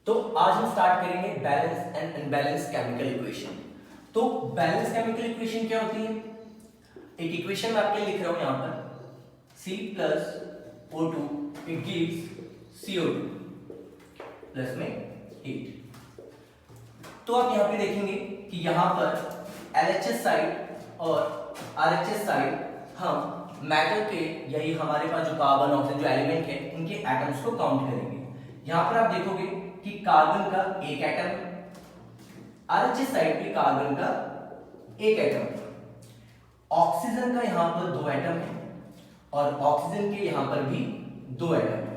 तो आज हम स्टार्ट करेंगे balance and unbalance chemical equation. तो बैलेंस केमिकल इक्वेशन क्या होती है? एक इक्वेशन मैं आपके लिए लिख रहा हूं यहां पर C+O2 it gives CO2 plus में हीट। तो आप यहां पे देखेंगे कि यहां पर LHS साइड और RHS साइड हम मैटर के यही हमारे पास जो कार्बन ऑक्सीजन जो एलिमेंट है उनके एटम्स को काउंट करेंगे। यहां पर आप देखोगे कि कार्बन का एक एटम, आरएचएस साइड पे कार्बन का एक एटम, ऑक्सीजन का यहां पर दो एटम है और ऑक्सीजन के यहां पर भी दो एटम है।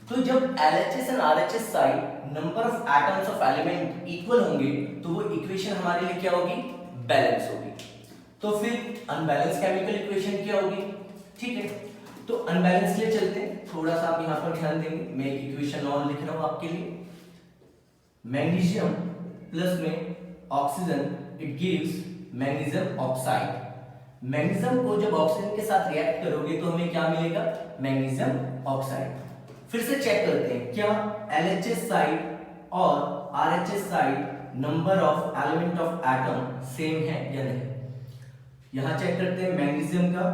तो जब LHS and RHS side number of atoms of element equal होंगे तो वो इक्वेशन हमारे लिए क्या होगी? बैलेंस होगी। तो फिर अनबैलेंस केमिकल इक्वेशन क्या होगी? ठीक है, तो अनबैलेंस के लिए चलते हैं। थोड़ा सा आप यहां पर ध्यान देंगे, मैं एक इक्वेशन और लिख रहा हूं आपके लिए। मैग्नीशियम प्लस में oxygen it gives magnesium oxide. Magnesium को जब ऑक्सीजन के साथ रिएक्ट करोगे तो हमें क्या मिलेगा? Magnesium oxide. फिर से चेक करते हैं क्या LHS साइड और RHS side number of element of atom same है या नहीं। यहां चेक करते हैं, मैग्नीशियम का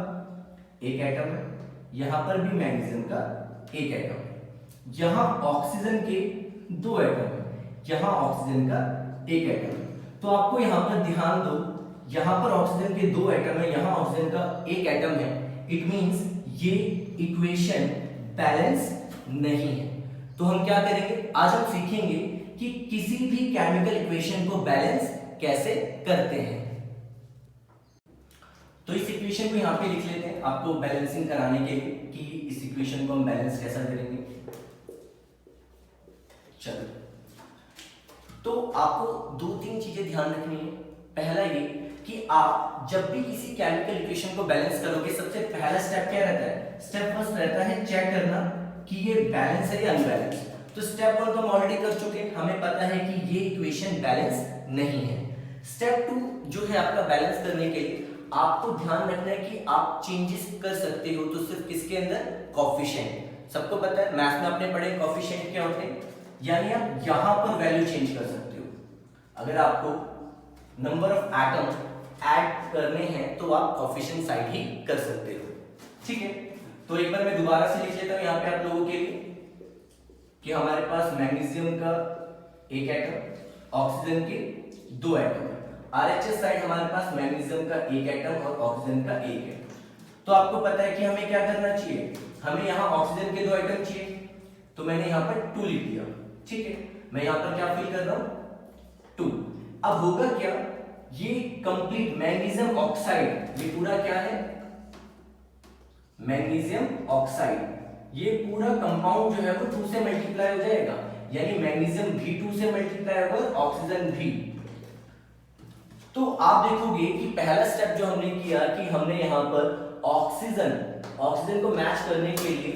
एक एटम है, यहां पर भी मैग्नीशियम का एक एटम है, यहां ऑक्सीजन के दो एटम है, यहां ऑक्सीजन का एक एटम है। तो आपको यहां पर ध्यान दो, यहां पर ऑक्सीजन के दो एटम है, यहां ऑक्सीजन का एक एटम है। इट मींस ये इक्वेशन बैलेंस नहीं है। तो हम क्या करेंगे, आज हम सीखेंगे कि किसी भी केमिकल इक्वेशन को बैलेंस कैसे करते हैं। तो इस इक्वेशन को यहां पे लिख लेते हैं आपको बैलेंसिंग कराने के लिए कि इस इक्वेशन को हम बैलेंस कैसा करेंगे। चलो, तो आपको दो तीन चीजें ध्यान रखनी है। पहला ये कि आप जब भी किसी केमिकल इक्वेशन को बैलेंस करोगे सबसे पहला स्टेप क्या रहता है? स्टेप फर्स्ट रहता है चेक करना कि ये बैलेंस है या अनबैलेंस। तो स्टेप वन तो हम ऑलरेडी कर चुके हैं, हमें पता है कि ये इक्वेशन बैलेंस नहीं है। स्टेप टू जो है आपका बैलेंस करने के लिए आपको ध्यान रखना है कि आप चेंजेस कर सकते हो। तो सिर्फ किसके अंदर? कोफिशिएंट। सबको पता है मैथ्स में आपने पढ़े कोफिशिएंट क्या होते हैं, यानी आप यहां पर वैल्यू चेंज कर सकते हो। अगर आपको नंबर ऑफ एटम ऐड करने हैं तो आप कोफिशिएंट साइड ही कर सकते हो। ठीक है, तो एक बार मैं दोबारा से लिख लेता हूं यहां पे आप लोगों के लिए कि हमारे पास मैग्नीशियम का एक एटम, ऑक्सीजन के दो एटम है। RHS साइड हमारे पास मैग्नीशियम का एक एटम और ऑक्सीजन का एक है। तो आपको पता है कि हमें क्या करना चाहिए, हमें यहां ऑक्सीजन के दो एटम चाहिए, तो मैंने यहां पर 2 लिख दिया। ठीक है, मैं यहां पर क्या फिल कर रहा हूं? 2। अब होगा क्या, ये कंप्लीट मैग्नीशियम ऑक्साइड, ये पूरा क्या है? मैग्नीशियम ऑक्साइड, ये पूरा कंपाउंड जो है वो 2 से मल्टीप्लाई हो जाएगा, यानी मैग्नीशियम भी 2 से मल्टीप्लाई होगा, ऑक्सीजन भी। तो आप देखोगे कि पहला स्टेप जो हमने किया कि हमने यहां पर ऑक्सीजन को मैच करने के लिए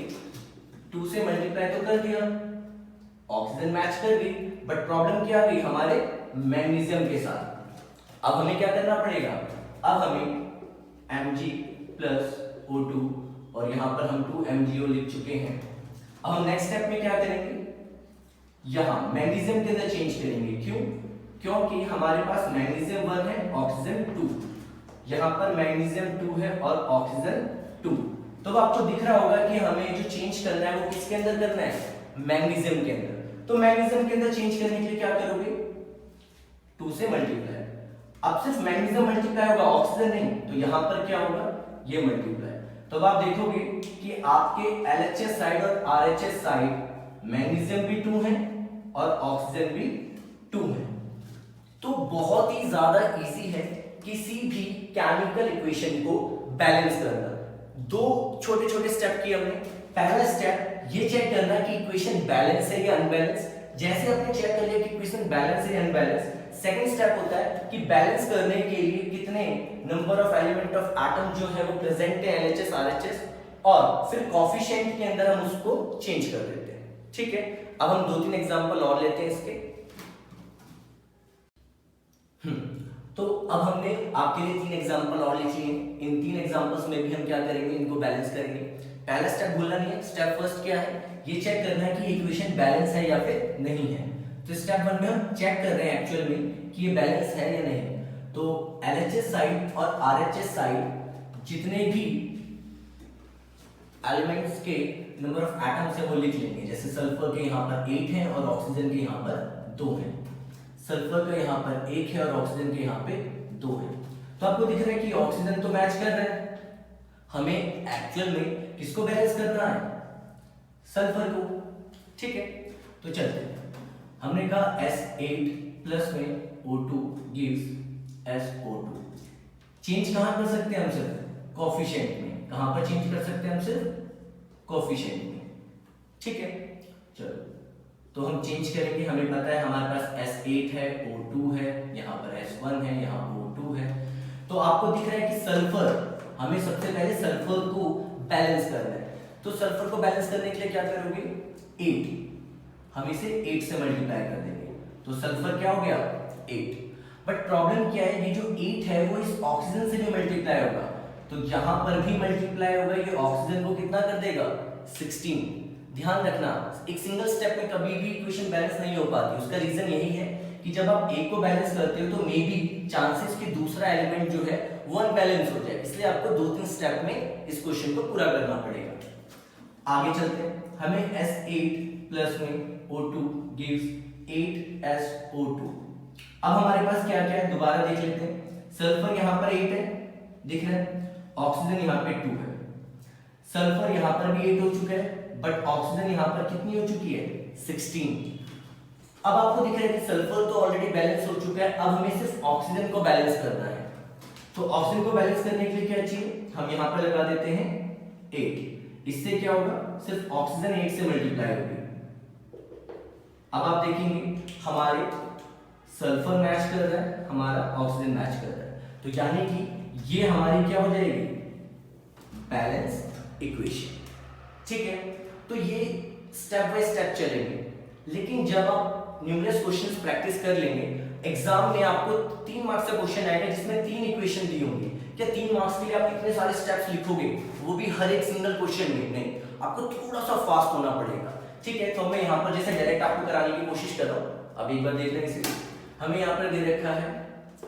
2 से मल्टीप्लाई तो कर दिया, ऑक्सीजन मैच कर गई, बट प्रॉब्लम क्या आ गई हमारे मैग्नीशियम के साथ। अब हमें क्या करना पड़ेगा, अब हमें Mg+O2 और यहां पर हम 2MgO लिख चुके हैं। अब हम नेक्स्ट स्टेप में क्या करेंगे, यहां मैग्नीशियम के अंदर चेंज करेंगे। क्यों? क्योंकि हमारे पास मैग्नीशियम 1 है, ऑक्सीजन 2, यहां पर मैग्नीशियम 2 है और ऑक्सीजन 2। तो आपको दिख रहा होगा कि हमें जो चेंज करना है वो किसके अंदर करना है? मैग्नीशियम के अंदर। तो मैग्नीशियम के अंदर चेंज करने के लिए क्या करोगे? 2 से मल्टीप्लाई। अब सिर्फ मैग्नीशियम मल्टीप्लाई होगा, ऑक्सीजन नहीं, तो यहां पर क्या होगा? ये मल्टीप्लाई। तो अब आप देखोगे कि आपके LHS साइड और RHS साइड मैग्नीशियम भी 2 है और ऑक्सीजन भी 2 है। तो बहुत ही ज्यादा इजी है किसी भी केमिकल इक्वेशन को बैलेंस करना। दो छोटे छोटे स्टेप किए हमने। पहला स्टेप ये चेक करना कि इक्वेशन बैलेंस है या अनबैलेंस। जैसे आपने चेक कर लिया कि इक्वेशन बैलेंस है या अनबैलेंस, सेकंड स्टेप होता है कि बैलेंस करने के लिए कितने number of element of atom जो है वो प्रेजेंट है LHS RHS, और फिर कोफिशिएंट के अंदर हम उसको चेंज कर देते हैं। ठीक है, अब हम 2-3 एग्जांपल और लेते हैं इसके। तो अब हमने आपके लिए 3 एग्जांपल और लिख लिए। इन 3 एग्जांपल्स में भी हम क्या करेंगे, इनको बैलेंस करेंगे। पहला स्टेप भूलना नहीं है, स्टेप फर्स्ट क्या है, ये चेक करना है कि इक्वेशन बैलेंस है या फिर नहीं है। तो स्टेप 1 में हम चेक कर रहे हैं एक्चुअल में कि ये बैलेंस है या नहीं। तो LHS साइड और RHS साइड जितने भी एलिमेंट्स के नंबर ऑफ एटम्स है वो लिख लेंगे। जैसे सल्फर के यहाँ पर 8 हैं और ऑक्सीजन के यहाँ पर 2 हैं। सल्फर का यहाँ पर 1 है और ऑक्सीजन के यहाँ पे 2 है। तो आपको दिख रहा है कि ऑक्सीजन तो मैच कर रहा है, हमें एक्चुअल में किसको बैलेंस करना है? सल्फर को। ठीक है, तो चलते हैं। हमने कहा S8 प्लस में O2 gives SO2। चेंज कहां कर सकते हैं हम? सिर्फ कोफिशिएंट में। कहां पर चेंज कर सकते हैं हम? सिर्फ कोफिशिएंट में। ठीक है, चलो तो हम चेंज करेंगे। हमें पता है हमारे पास S8 है, O2 है, यहाँ पर S1 है, यहाँ O2 है। तो आपको दिख रहा है कि सल्फर, हमें सबसे पहले सल्फर को बैलेंस करना है। तो सल्फर को बैलेंस करने के लिए क्या करोगे? 8, हम इसे 8 से मल्टीप्लाई कर देंगे। तो सल्फर क्या हो गया? 8। बट प्रॉब्लम क्या है, ये जो 8 है वो इस ऑक्सीजन से भी मल्टीप्लाई होगा। तो यहां पर भी मल्टीप्लाई होगा, ये ऑक्सीजन को कितना कर देगा? 16। ध्यान रखना, एक सिंगल स्टेप में कभी भी इक्वेशन बैलेंस नहीं हो पाती। उसका रीजन यही है कि जब आप एक को बैलेंस करते हो तो मे बी चांसेस कि दूसरा एलिमेंट जो है वो अनबैलेंस हो जाए। इसलिए आपको 2-3 स्टेप में इस क्वेश्चन को पूरा करना पड़ेगा। आगे चलते हैं। हमें S8 प्लस में O2 gives 8SO2। अब हमारे पास क्या क्या है दोबारा देख लेते हैं। सल्फर यहाँ पर 8 है, दिख रहा है, ऑक्सीजन यहाँ पे 2 है। सल्फर यहाँ पर भी 8 हो चुका है, बट ऑक्सीजन यहाँ पर कितनी हो चुकी है? 16। अब आपको दिख रहा है कि सल्फर तो ऑलरेडी बैलेंस हो चुका है, अब हमें सिर्फ ऑक्सीजन को बैलेंस करना है। तो ऑक्सीजन को बैलेंस करने के लिए क्या चाहिए? हम यहाँ पर लगा देते हैं 8। इससे क्या होगा? सिर्फ ऑक्सीजन 8 से मल्टीप्लाई होगी। अब आप देखेंगे हमारे सल्फर मैच कर रहा है, हमारा ऑक्सीजन मैच कर रहा है। तो यानी कि ये हमारी क्या हो जाएगी? Balance equation. ठीक है, तो ये स्टेप बाय स्टेप चलेंगे। लेकिन जब आप न्यूमरस क्वेश्चंस प्रैक्टिस कर लेंगे, एग्जाम में आपको 3 मार्क्स का क्वेश्चन आएगा जिसमें 3 इक्वेशन दी होंगी। क्या 3 मार्क्स के लिए आप इतने सारे स्टेप्स लिखोगे? वो भी हर एक सिंगल क्वेश्चन में नहीं, आपको थोड़ा सा फास्ट होना पड़ेगा। ठीक है, तो मैं यहाँ पर जैसे डायरेक्ट आपको कराने की कोशिश कर रहा हूँ। अब एक बार देख लें इसे। हमें यहाँ पर दे रखा है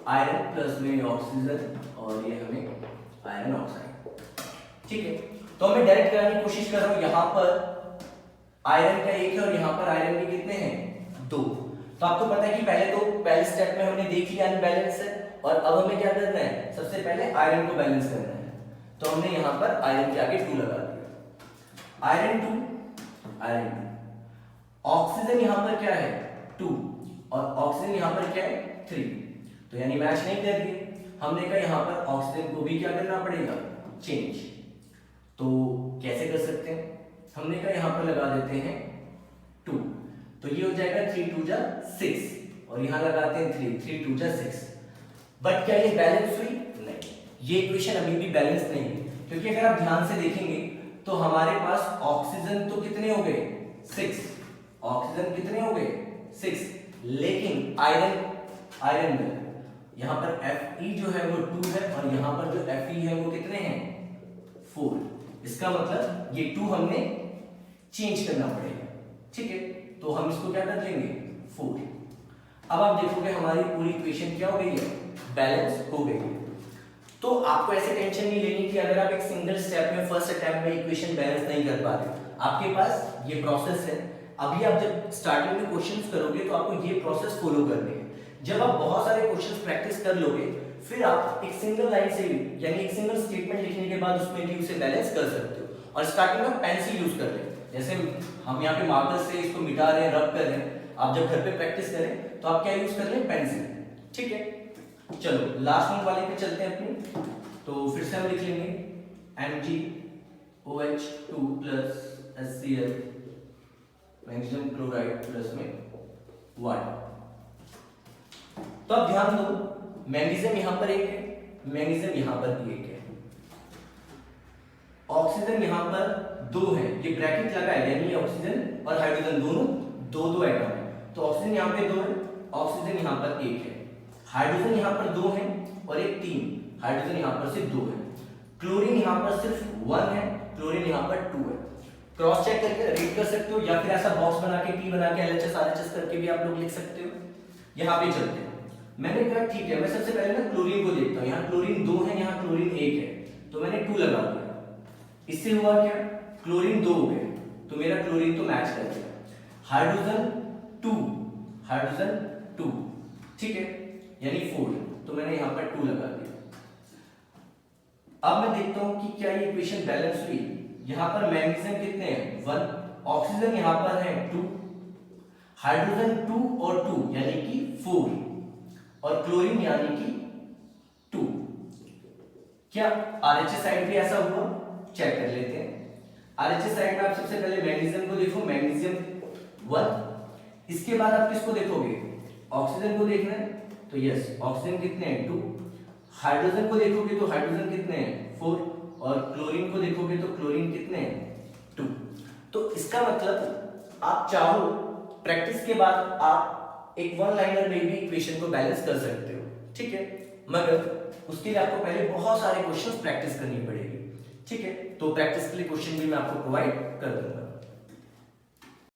आयरन प्लस में ऑक्सीजन और ये हमें आयरन ऑक्साइड। ठीक है, तो मैं डायरेक्ट कराने की कोशिश कर रहा हूँ। यहाँ पर आयरन का 1 है और यहाँ पर आयरन के कितने हैं? 2। तो आपको पता है कि पहले स्टेप में हमने देख लिया अनबैलेंस है, और अब हमें क्या करना है? सबसे पहले आयरन को बैलेंस करना है। तो हमने यहाँ पर आयरन के आगे 2 लगा दिया। आयरन 2, ऑक्सीजन यहाँ पर क्या है? 2, और ऑक्सीजन यहाँ पर क्या है? 3। तो यानी मैच नहीं कर रही। हमने कहा यहाँ पर ऑक्सीजन को भी क्या करना पड़ेगा? चेंज। तो कैसे कर सकते हैं? हमने कहा यहाँ पर लगा देते हैं 2, तो ये हो जाएगा 3 2 जा 6, और यहाँ लगाते हैं 3 3 2 जा 6। बट क्या ये बैलेंस हुई? नहीं, ये इक्वेशन अभी भी बैलेंस नहीं है, क्योंकि अगर आप ध्यान से देखेंगे तो हमारे पास ऑक्सीजन तो कितने हो गए? 6। ऑक्सीजन कितने हो गए? 6। लेकिन आयरन में यहाँ पर Fe जो है वो 2 है, और यहाँ पर जो Fe है वो कितने हैं? 4। इसका मतलब ये 2 हमने चेंज करना पड़ेगा। ठीक है, तो हम इसको क्या कर देंगे? 4। अब आप देखोगे हमारी पूरी इक्वेशन क्या हो गई है? बैलेंस हो गई है। तो आपको ऐसे टेंशन नहीं लेनी कि अगर आप एक सिंगल स्टेप में फर्स्ट अटेम्प्ट में इक्वेशन बैलेंस नहीं कर पाते। आपके पास ये प्रोसेस है। अभी आप जब स्टार्टिंग में क्वेश्चंस करोगे तो आपको ये प्रोसेस फॉलो करनी है। जब आप बहुत सारे क्वेश्चंस प्रैक्टिस कर लोगे, फिर आप एक सिंगल लाइन से भी, यानी एक सिंगल स्टेटमेंट लिखने के बाद उसमें भी उसे बैलेंस कर सकते हो। और स्टार्टिंग में पेंसिल यूज कर लें, जैसे हम यहाँ पे मार्कर से इसको मिटा रहे हैं, रब कर रहे हैं। आप जब घर पे प्रैक्टिस करें तो आप क्या यूज कर लें? पेंसिल। ठीक है, चलो लास्ट नोट वाले पे चलते हैं अपनी। तो फिर से हम लिख लेंगे MgOH2 plus HCl magnesium chloride plus में 1। तो अब ध्यान दो, मैग्नीशियम यहां पर 1 है, मैग्नीशियम यहां पर भी 1 है, ऑक्सीजन यहां पर 2 है। ये ब्रैकेट लगा है, यानी ऑक्सीजन और हाइड्रोजन दोनों 2-2 एटम है। तो ऑक्सीजन यहां पे 2 है, ऑक्सीजन यहां पर 1 है, हाइड्रोजन यहां पर 2 है और एक 3, हाइड्रोजन यहां पर सिर्फ 2 है। क्लोरीन यहां पर सिर्फ 1 है, क्लोरीन यहां पर 2 है। क्रॉस चेक करके रीड कर सकते हो, या फिर ऐसा बॉक्स बना के टी बना के LHS RHS करके भी आप लोग लिख सकते हो। यहाँ पे चलते हैं। मैंने कहा ठीक है, मैं सबसे पहले ना क्लोरीन को देखता हूँ। यहाँ क्लोरीन 2 है, यहाँ क्लोरीन 1 है, तो मैंने 2 लगा दिया। इससे हुआ क्या, क्लोरीन 2 हो गए, तो मेरा क्लोरीन तो मैच कर गया। हाइड्रोजन 2, हाइड्रोजन 2, ठीक है, यानी 4, तो मैंने यहाँ पर 2 लगा दिया। अब मैं देखता हूं कि क्या ये इक्वेशन बैलेंस हुई। यहां पर मैग्नीशियम कितने हैं, 1, ऑक्सीजन यहां पर है 2, हाइड्रोजन 2 और 2 यानी कि 4, और क्लोरीन यानी कि 2। क्या आरएचएस साइड भी ऐसा हुआ, चेक कर लेते हैं। आरएचएस साइड में आप सबसे पहले मैग्नीशियम को देखो, मैग्नीशियम 1, इसके बाद आप किसको देखोगे, ऑक्सीजन को देखना है, तो यस ऑक्सीजन कितने हैं 2, हाइड्रोजन को देखोगे तो हाइड्रोजन कितने हैं 4, और क्लोरीन को देखोगे तो क्लोरीन कितने हैं 2। तो इसका मतलब आप चाहो प्रैक्टिस के बाद आप एक वन लाइनर में भी इक्वेशन को बैलेंस कर सकते हो, ठीक है, मगर उसके लिए आपको पहले बहुत सारे क्वेश्चंस प्रैक्टिस करनी पड़ेगी, ठीक है। तो प्रैक्टिस के लिए क्वेश्चन भी मैं आपको प्रोवाइड कर दूंगा।